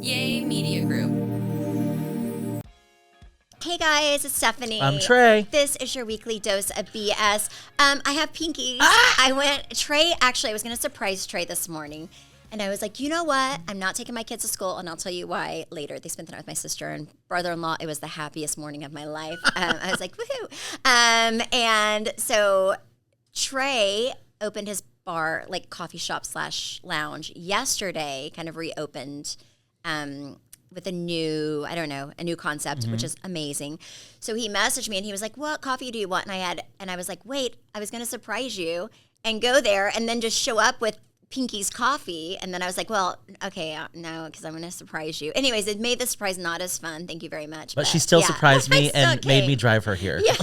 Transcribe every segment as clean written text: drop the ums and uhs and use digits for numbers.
Yay Media Group. Hey guys, it's Stephanie. I'm Trey. This is your weekly dose of BS. I have pinkies. I was going to surprise Trey this morning. And I was like, you know what? I'm not taking my kids to school, and I'll tell you why later. They spent the night with my sister and brother-in-law. It was the happiest morning of my life. I was like, woohoo. And so Trey opened his bar, like coffee shop / lounge yesterday, kind of reopened with a new concept, which is amazing. So he messaged me and he was like, what coffee do you want? And I was like, wait, I was going to surprise you and go there and then just show up with Pinky's coffee. And then I was like, well, okay, no, because I'm going to surprise you. Anyways, it made the surprise not as fun. Thank you very much. But she still surprised me and made me drive her here. Yes.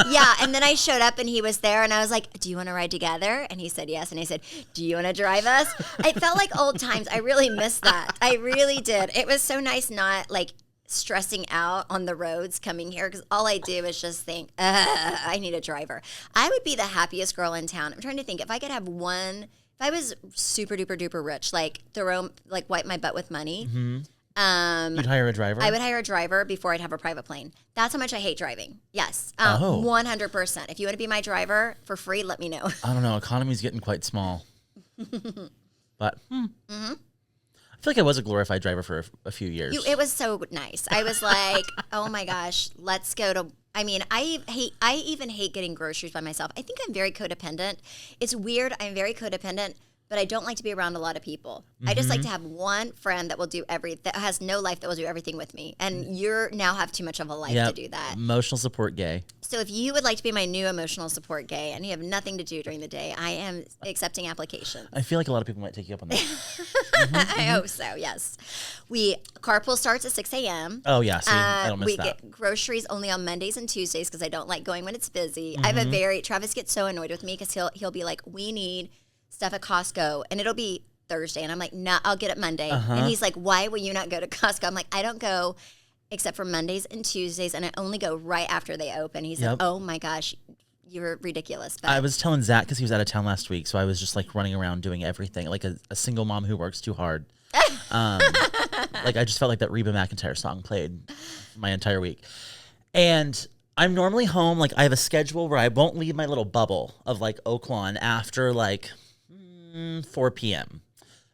Yeah. And then I showed up and he was there and I was like, do you want to ride together? And he said, yes. And I said, do you want to drive us? It felt like old times. I really missed that. I really did. It was so nice not like stressing out on the roads coming here because all I do is just think, I need a driver. I would be the happiest girl in town. I'm trying to think if I could have one. If I was super duper duper rich, like wipe my butt with money. Mm-hmm. You'd hire a driver? I would hire a driver before I'd have a private plane. That's how much I hate driving. Yes. 100%. If you want to be my driver for free, let me know. I don't know. Economy's getting quite small. But I feel like I was a glorified driver for a few years. It was so nice. I was like, oh my gosh, let's go to... I mean, I even hate getting groceries by myself. I think I'm very codependent. It's weird. I'm very codependent, but I don't like to be around a lot of people. Mm-hmm. I just like to have one friend that will do that has no life that will do everything with me. And you now have too much of a life to do that. Emotional support gay. So if you would like to be my new emotional support gay and you have nothing to do during the day, I am accepting applications. I feel like a lot of people might take you up on that. I hope so, yes. Carpool starts at 6 a.m. Oh, yeah. See, I don't miss that. We get groceries only on Mondays and Tuesdays because I don't like going when it's busy. Mm-hmm. Travis gets so annoyed with me because he'll be like, we need stuff at Costco. And it'll be Thursday. And I'm like, nah, I'll get it Monday. And he's like, why will you not go to Costco? I'm like, I don't go except for Mondays and Tuesdays. And I only go right after they open. He's like, oh my gosh, you're ridiculous. But I was telling Zach because he was out of town last week. So I was just like running around doing everything like a single mom who works too hard. Like I just felt like that Reba McEntire song played my entire week. And I'm normally home. Like I have a schedule where I won't leave my little bubble of like Oaklawn after like 4 p.m.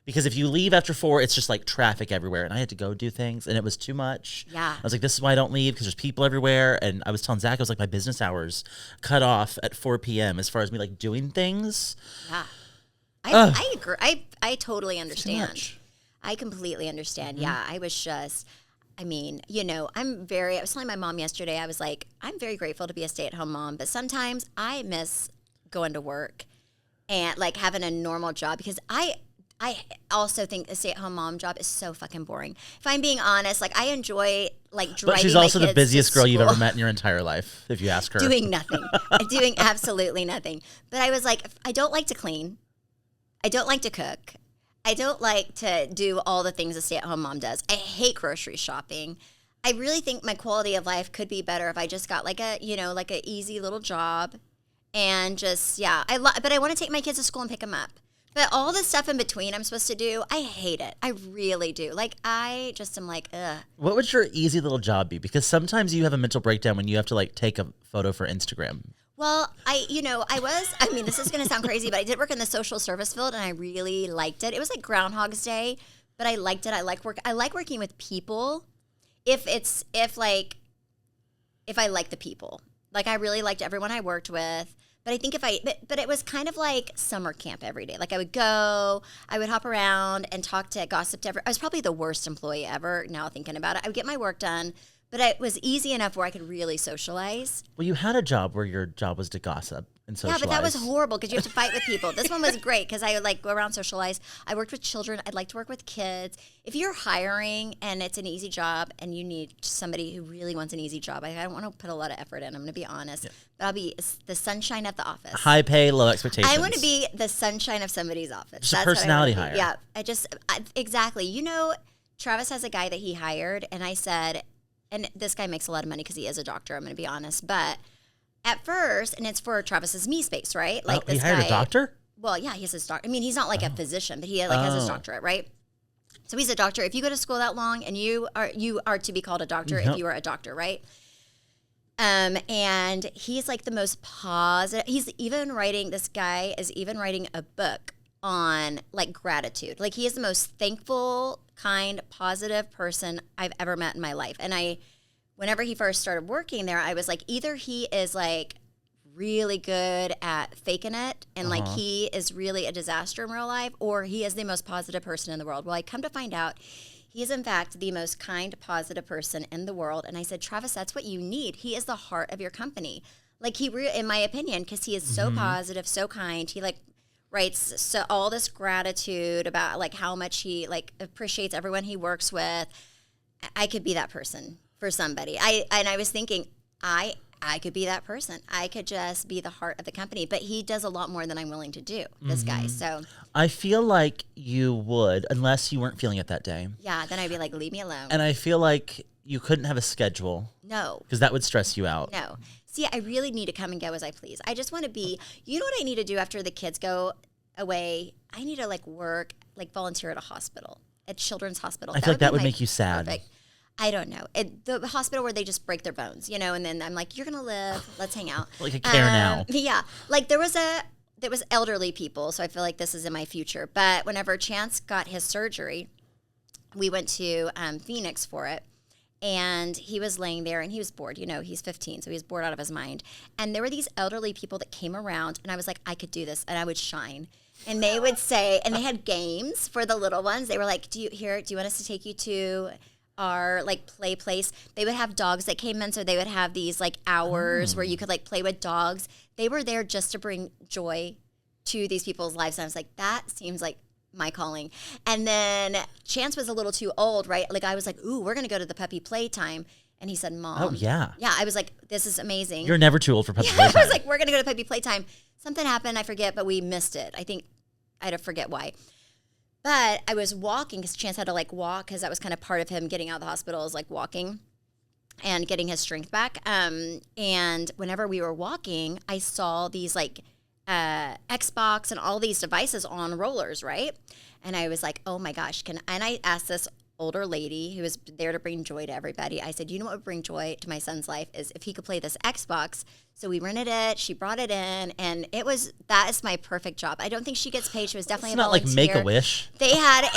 Because if you leave after 4, it's just like traffic everywhere. And I had to go do things and it was too much. Yeah. I was like, this is why I don't leave because there's people everywhere. And I was telling Zach, I was like, my business hours cut off at 4 p.m. as far as me like doing things. Yeah. I agree. I totally understand. Too much. I completely understand. Mm-hmm. Yeah. I was just, I was telling my mom yesterday, I was like, I'm very grateful to be a stay-at-home mom, but sometimes I miss going to work and like having a normal job because I also think a stay-at-home mom job is so fucking boring. If I'm being honest, like I enjoy like driving. But she's also the busiest girl you've ever met in your entire life, if you ask her. Doing nothing. Doing absolutely nothing. But I was like, I don't like to clean. I don't like to cook. I don't like to do all the things a stay-at-home mom does. I hate grocery shopping. I really think my quality of life could be better if I just got like a easy little job and just, but I want to take my kids to school and pick them up. But all the stuff in between I'm supposed to do, I hate it. I really do. like, I just am like, ugh. What would your easy little job be? Because sometimes you have a mental breakdown when you have to like take a photo for Instagram. Well, this is going to sound crazy, but I did work in the social service field and I really liked it. It was like Groundhog's Day, but I liked it. I like working with people if I like the people. Like I really liked everyone I worked with. But I think but it was kind of like summer camp every day. Like I would hop around and gossip to I was probably the worst employee ever now thinking about it. I would get my work done, but it was easy enough where I could really socialize. Well, you had a job where your job was to gossip and socialize. Yeah, but that was horrible because you have to fight with people. This one was great because I would like go around socialize. I worked with children. I'd like to work with kids. If you're hiring and it's an easy job and you need somebody who really wants an easy job, I don't want to put a lot of effort in. I'm going to be honest. Yeah. But I'll be the sunshine of the office. High pay, low expectations. I want to be the sunshine of somebody's office. Just a personality hire. Yeah, exactly. Travis has a guy that he hired and I said, and this guy makes a lot of money because he is a doctor, I'm going to be honest, but at first, and it's for Travis's me space, right? Like he hired a doctor? Well, yeah, he has his doctor. I mean, he's not like a physician, but he has his doctorate, right? So he's a doctor. If you go to school that long, and you are to be called a doctor if you are a doctor, right? And he's like the most positive. This guy is even writing a book on like gratitude. Like he is the most thankful, kind, positive person I've ever met in my life. And whenever he first started working there, I was like, either he is like really good at faking it and like he is really a disaster in real life, or he is the most positive person in the world. Well, I come to find out he is in fact the most kind, positive person in the world. And I said, Travis, that's what you need. He is the heart of your company. Like in my opinion, because he is so positive, so kind. He like writes so all this gratitude about like how much he like appreciates everyone he works with. I could be that person for somebody. I was thinking, I could be that person. I could just be the heart of the company. But he does a lot more than I'm willing to do, this guy. So I feel like you would, unless you weren't feeling it that day. yeah, then I'd be like, leave me alone. And I feel like you couldn't have a schedule. No. Because that would stress you out. No. See, I really need to come and go as I please. I just want to be, you know what I need to do after the kids go away? I need to like work, like volunteer at a hospital, at Children's Hospital. I feel like that would make you sad. Perfect. I don't know. The hospital where they just break their bones, you know, and then I'm like, you're going to live. Let's hang out. Like a care now. Yeah. Like there was elderly people, so I feel like this is in my future. But whenever Chance got his surgery, we went to Phoenix for it. And he was laying there and he was bored. You know, he's 15, so he was bored out of his mind. And there were these elderly people that came around, and I was like, I could do this, and I would shine. And they would say, and they had games for the little ones. They were like, do you want us to take you to our like play place? They would have dogs that came in, so they would have these like hours where you could like play with dogs. They were there just to bring joy to these people's lives. And I was like, that seems like my calling. And then Chance was a little too old, right? Like I was like, ooh, we're gonna go to the puppy playtime. And he said, Mom. Oh yeah. Yeah, I was like, this is amazing. You're never too old for puppy playtime. I was like, we're gonna go to puppy playtime. Something happened, I forget, but we missed it. I think I'd forget why. But I was walking because Chance had to like walk, because that was kind of part of him getting out of the hospital, is like walking and getting his strength back. And whenever we were walking, I saw these like Xbox and all these devices on rollers, right? And I was like, oh my gosh, and I asked this older lady who was there to bring joy to everybody. I said, you know what would bring joy to my son's life is if he could play this Xbox. So we rented it. She brought it in, and that is my perfect job. I don't think she gets paid. She was definitely it's not volunteer. like Make-A-Wish. They had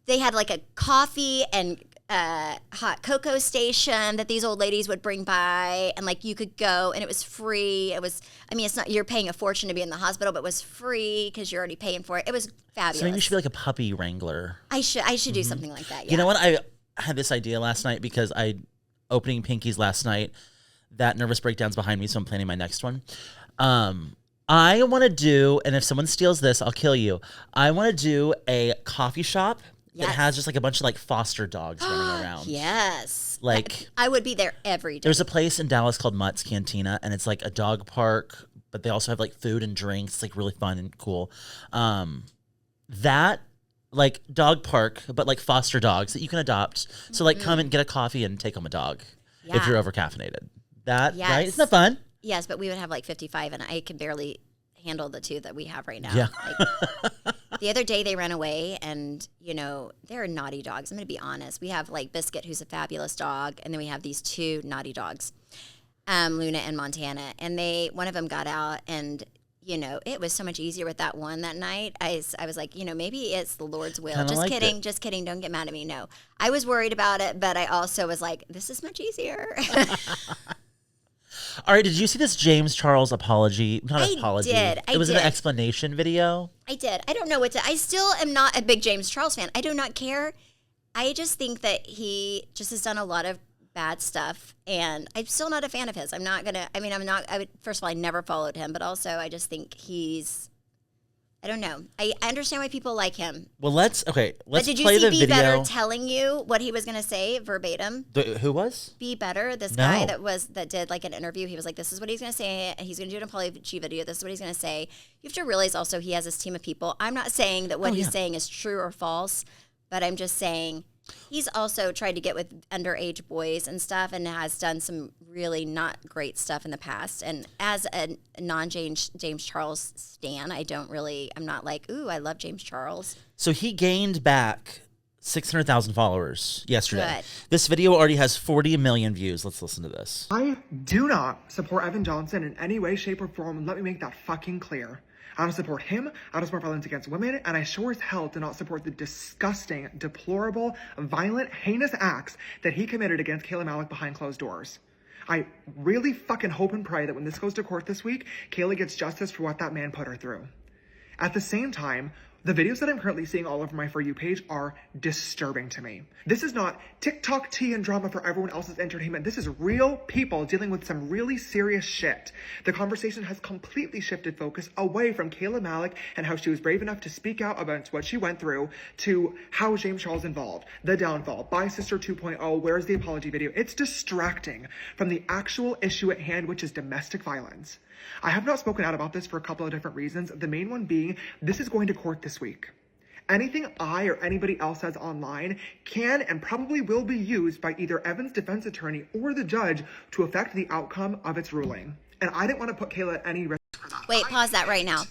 they had like a coffee and hot cocoa station that these old ladies would bring by, and like you could go, and it was free. It's not, you're paying a fortune to be in the hospital, but it was free because you're already paying for it. It was fabulous. So maybe you should be like a puppy wrangler. I should do something like that. Yeah. You know what? I had this idea last night because opening Pinkies last night. That nervous breakdown's behind me, so I'm planning my next one. I want to do, and if someone steals this, I'll kill you. I want to do a coffee shop that has just like a bunch of like foster dogs running around. Yes. Like I would be there every day. There's a place in Dallas called Mutt's Cantina, and it's like a dog park, but they also have like food and drinks. It's like really fun and cool. That like dog park, but like foster dogs that you can adopt. So like come and get a coffee and take home a dog if you're over caffeinated. Right? Isn't that fun? Yes, but we would have like 55, and I can barely handle the two that we have right now. Yeah. Like, the other day they ran away, and you know they're naughty dogs. I'm going to be honest. We have like Biscuit, who's a fabulous dog, and then we have these two naughty dogs, Luna and Montana. And one of them got out, and you know it was so much easier with that one that night. I was like, you know, maybe it's the Lord's will. Kinda Just kidding. Don't get mad at me. No, I was worried about it, but I also was like, this is much easier. All right, did you see this James Charles apology? Not apology. Did. It was an explanation video. I did. I don't know I still am not a big James Charles fan. I do not care. I just think that he just has done a lot of bad stuff, and I'm still not a fan of his. First of all, I never followed him, but also I just think I don't know. I understand why people like him. Well, let's play the video. But did you see Be Better telling you what he was going to say verbatim? Who was? Be Better, this guy that did like an interview. He was like, this is what he's going to say. He's going to do an apology video. This is what he's going to say. You have to realize also he has this team of people. I'm not saying that what he's saying is true or false, but I'm just saying He's also tried to get with underage boys and stuff and has done some really not great stuff in the past. And as a non-James Charles stan, I'm not like, ooh, I love James Charles. So he gained back 600,000 followers yesterday. Good. This video already has 40 million views. Let's listen to this. I do not support Evan Johnson in any way, shape, or form. Let me make that fucking clear. I don't support him, I don't support violence against women, and I sure as hell do not support the disgusting, deplorable, violent, heinous acts that he committed against Kayla Malik behind closed doors. I really fucking hope and pray that when this goes to court this week, Kayla gets justice for what that man put her through. At the same time, the videos that I'm currently seeing all over my For You page are disturbing to me. This is not TikTok tea and drama for everyone else's entertainment. This is real people dealing with some really serious shit. The conversation has completely shifted focus away from Kayla Malik and how she was brave enough to speak out about what she went through to how James Charles involved, the downfall, Bye Sister 2.0, where's the apology video? It's distracting from the actual issue at hand, which is domestic violence. I have not spoken out about this for a couple of different reasons. The main one being, this is going to court this week. Anything I or anybody else says online can and probably will be used by either Evan's defense attorney or the judge to affect the outcome of its ruling. And I didn't want to put Kayla at any risk for that. Wait, pause that right now.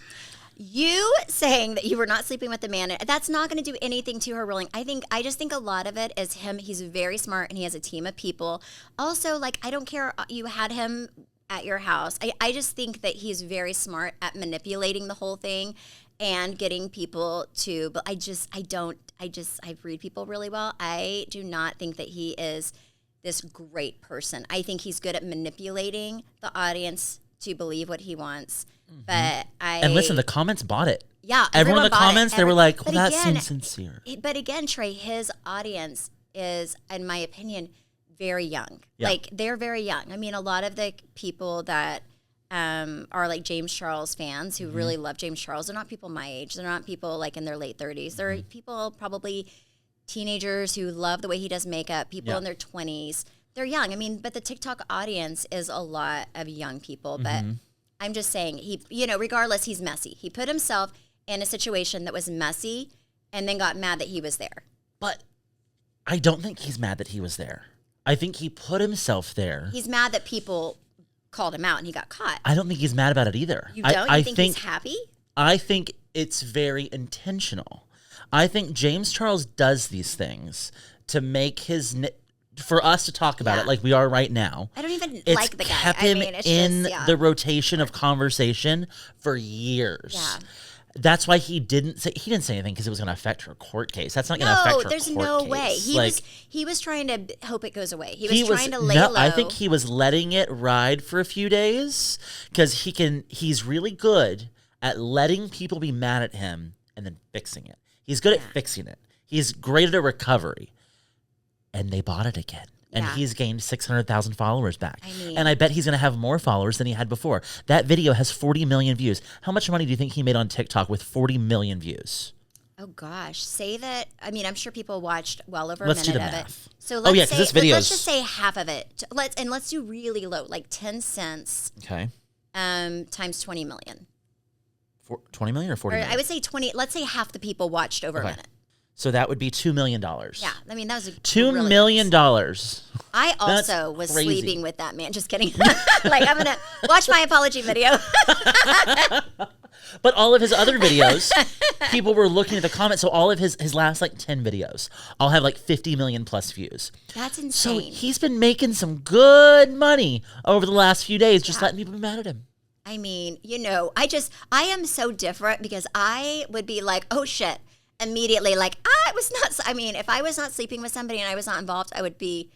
You saying that you were not sleeping with the man, that's not going to do anything to her ruling. I just think a lot of it is him. He's very smart and he has a team of people. Also, like, I don't care. You had him at your house. I just think that he's very smart at manipulating the whole thing and getting people to, but I read people really well. I do not think that he is this great person. I think he's good at manipulating the audience to believe what he wants. But And listen, the comments bought it. Yeah. Everyone in the comments, they were like, well, that again, seems sincere. But again, Trey, his audience is, in my opinion, very young. Yeah. Like, they're very young. I mean, a lot of the people that are like James Charles fans who really love James Charles, they're not people my age. They're not people like in their late 30s. They're people probably teenagers who love the way he does makeup, people in their 20s. They're young. I mean, but the TikTok audience is a lot of young people. But I'm just saying, regardless, he's messy. He put himself in a situation that was messy and then got mad that he was there. But I don't think he's mad that he was there. I think he put himself there. He's mad that people called him out and he got caught. I don't think he's mad about it either. You don't? You think he's happy? I think it's very intentional. I think James Charles does these things to make for us to talk about it like we are right now. I don't even It's like the guy. kept I him mean, it's in just, the rotation of conversation for years. Yeah. That's why he didn't say anything because it was going to affect her court case. That's not going to affect her court case. No, there's no way. He was trying to hope it goes away. He was trying to lay low. I think he was letting it ride for a few days because he's really good at letting people be mad at him and then fixing it. He's good at fixing it. He's great at a recovery. And they bought it again. And he's gained 600,000 followers back. And I bet he's going to have more followers than he had before. That video has 40 million views. How much money do you think he made on TikTok with 40 million views? Oh, gosh. Say that. I mean, I'm sure people watched well over Let's a minute do the of math. it. So let's this video let's just say half of it. Let's do really low, like 10 cents. Okay. Times 20 million. 20 million or 40 million? I would say 20. Let's say half the people watched over a minute. So that would be $2 million. Yeah, I mean, that was $2 million. I also was sleeping with that man. Just kidding. Like, I'm going to watch my apology video. But all of his other videos, people were looking at the comments. So all of his last 10 videos all have 50 million plus views. That's insane. So he's been making some good money over the last few days, just letting people be mad at him. I mean, I am so different because I would be like, oh shit. Immediately, if I was not sleeping with somebody and I was not involved, I would be,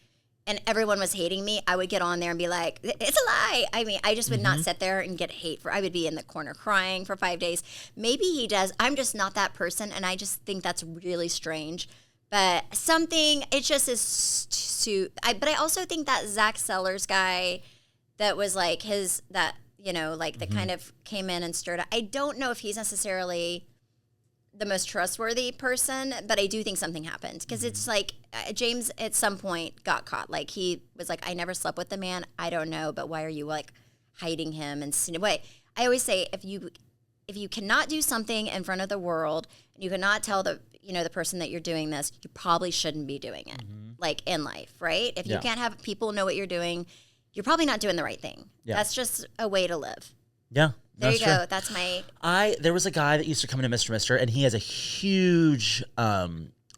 and everyone was hating me, I would get on there and be like, it's a lie. I mean, I just would not sit there and get hate I would be in the corner crying for 5 days. Maybe he does. I'm just not that person, and I just think that's really strange. But it just is but I also think that Zach Sellers guy that was that kind of came in and stirred up. I don't know if he's necessarily the most trustworthy person, but I do think something happened because it's James at some point got caught. He was like, I never slept with the man. I don't know, but why are you hiding him? And wait, I always say if you cannot do something in front of the world and you cannot tell the person that you're doing this, you probably shouldn't be doing it, like in life, right? If you can't have people know what you're doing, you're probably not doing the right thing. Yeah. That's just a way to live. Yeah. There you go. That's my... There was a guy that used to come into Mr. Mister, and he has a huge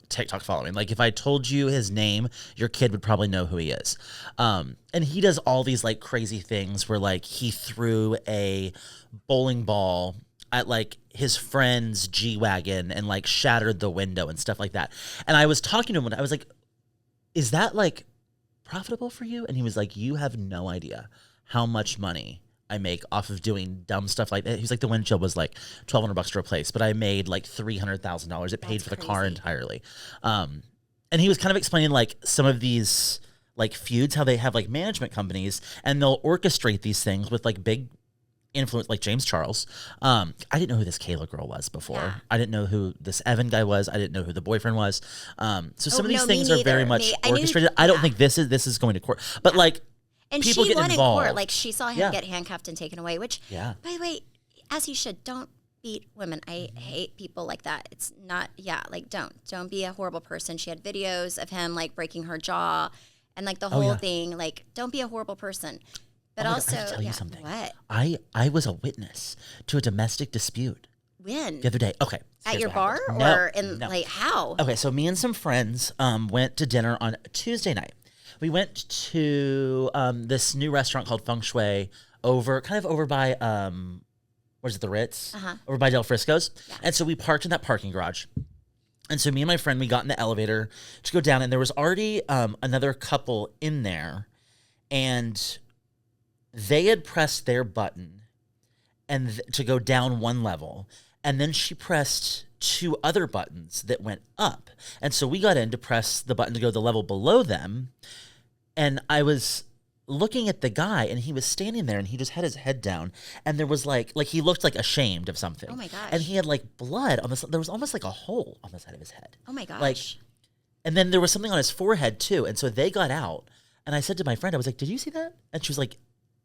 TikTok following. Like, if I told you his name, your kid would probably know who he is. And he does all these, like, crazy things where, like, he threw a bowling ball at, like, his friend's G-Wagon and, like, shattered the window and stuff like that. And I was talking to him, and I was like, is that, like, profitable for you? And he was like, you have no idea how much money I make off of doing dumb stuff like that. He's like, the windshield was like $1,200 to replace, but I made like $300,000. It paid for the car entirely. And he was kind of explaining like some of these like feuds, how they have like management companies and they'll orchestrate these things with like big influence, like James Charles. I didn't know who this Kayla girl was before. Yeah. I didn't know who this Evan guy was. I didn't know who the boyfriend was. So some of these things are very much orchestrated. I don't think this is going to court, but like, and people she get won involved. in court. Like, she saw him get handcuffed and taken away, which, by the way, as he should, don't beat women. I hate people like that. It's not, like, don't be a horrible person. She had videos of him, like, breaking her jaw and, like, the whole thing. Like, don't be a horrible person. But also, I have to tell you something. What? I was a witness to a domestic dispute. When? The other day. Okay. At your bar? Or in, like, how? Okay, so me and some friends went to dinner on Tuesday night. We went to this new restaurant called Feng Shui over by, what is it, the Ritz? Over by Del Frisco's. Yeah. And so we parked in that parking garage. And so me and my friend, we got in the elevator to go down, and there was already another couple in there, and they had pressed their button and to go down one level, and then she pressed 2 other buttons that went up. And so we got in to press the button to go the level below them. And I was looking at the guy, and he was standing there, and he just had his head down. And there was like he looked like ashamed of something. Oh my gosh. And he had like blood on this. There was almost like a hole on the side of his head. Oh my gosh. Like, and then there was something on his forehead too. And so they got out, and I said to my friend, I was like, "Did you see that?" And she was like,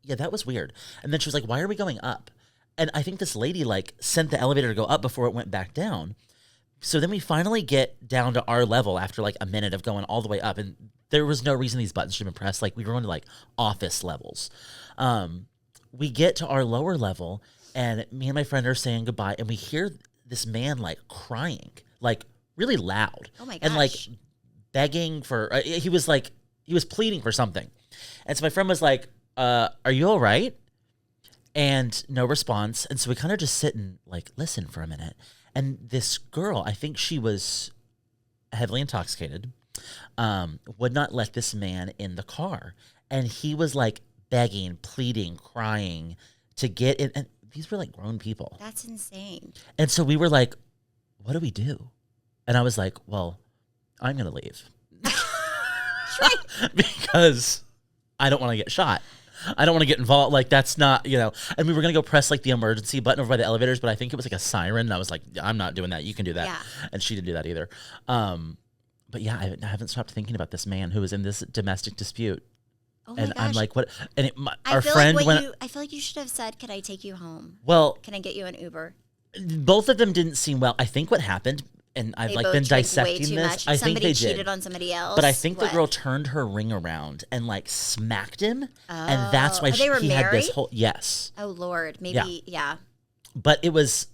"Yeah, that was weird." And then she was like, "Why are we going up?" And I think this lady like sent the elevator to go up before it went back down. So then we finally get down to our level after like a minute of going all the way up, and there was no reason these buttons should have been pressed. Like, we were going to like office levels. We get to our lower level, and me and my friend are saying goodbye, and we hear this man like crying, like really loud. Oh my gosh. And like begging for, he was pleading for something. And so my friend was like, "Are you all right?" And no response. And so we kind of just sit and like listen for a minute. And this girl, I think she was heavily intoxicated, would not let this man in the car. And he was like begging, pleading, crying to get in. And these were like grown people. That's insane. And so we were like, what do we do? And I was like, well, I'm going to leave. Because I don't want to get shot. I don't want to get involved. Like, that's not, and we were going to go press like the emergency button over by the elevators, but I think it was like a siren. And I was like, I'm not doing that. You can do that. Yeah. And she didn't do that either. But yeah, I haven't stopped thinking about this man who was in this domestic dispute. Oh my and gosh. I'm like, what? And I feel like you should have said, "Can I take you home? Well, can I get you an Uber?" Both of them didn't seem well. I think what happened, and I've like been dissecting this. I think they cheated on somebody else. But I think the girl turned her ring around and like smacked him, and that's why he had this whole Oh Lord, maybe yeah. But it was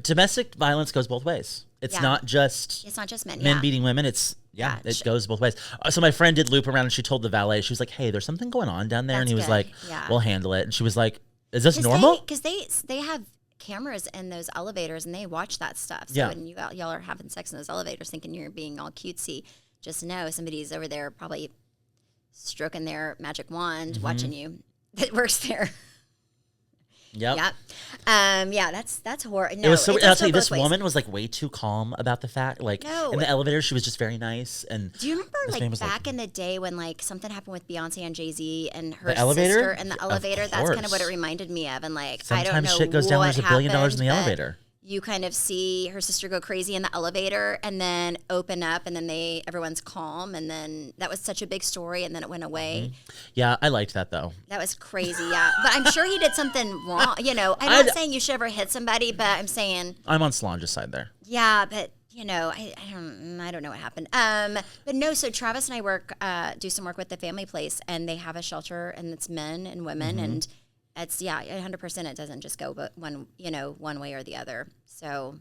domestic violence goes both ways. It's not just men beating women. It's it goes both ways. So my friend did loop around, and she told the valet, she was like, "Hey, there's something going on down there," and he was like, "We'll handle it." And she was like, "Is this normal?" Because they have cameras in those elevators, and they watch that stuff. So when y'all are having sex in those elevators, thinking you're being all cutesy, just know somebody's over there probably stroking their magic wand, watching you. That works there. Yep. That's horrible. No, it was so. I'll tell you, this woman was like way too calm about the fact. Like in the elevator, she was just very nice. And do you remember like back in the day when like something happened with Beyonce and Jay-Z and her sister in the elevator? That's kind of what it reminded me of. And like sometimes I don't know shit goes down. There's $1 billion in the elevator. You kind of see her sister go crazy in the elevator and then open up, and then everyone's calm, and then that was such a big story, and then it went away. Yeah, I liked that though. That was crazy, yeah. But I'm sure he did something wrong. I'm not saying you should ever hit somebody, but I'm saying I'm on Solange's side there. Yeah, but I don't know what happened. But no, so Travis and I do some work with the family place, and they have a shelter, and it's men and women, and it's 100%. It doesn't just go but one way or the other. So,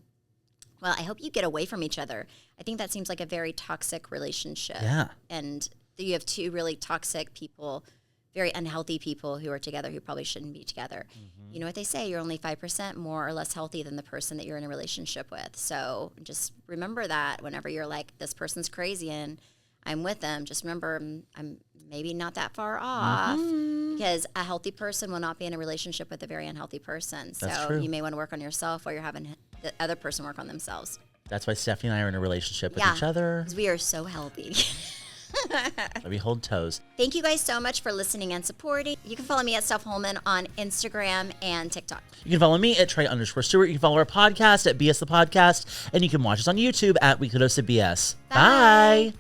well, I hope you get away from each other. I think that seems like a very toxic relationship. Yeah. And you have two really toxic people, very unhealthy people who are together who probably shouldn't be together. You know what they say, you're only 5% more or less healthy than the person that you're in a relationship with. So just remember that whenever you're like, this person's crazy and I'm with them, just remember I'm maybe not that far off, because a healthy person will not be in a relationship with a very unhealthy person. That's so true. You may want to work on yourself while you're having the other person work on themselves. That's why Stephanie and I are in a relationship with each other. Because we are so healthy. We hold toes. Thank you guys so much for listening and supporting. You can follow me at Steph Hollman on Instagram and TikTok. You can follow me at Trey_Stewart. You can follow our podcast at BS the Podcast. And you can watch us on YouTube at Weekly Dose of BS. Bye.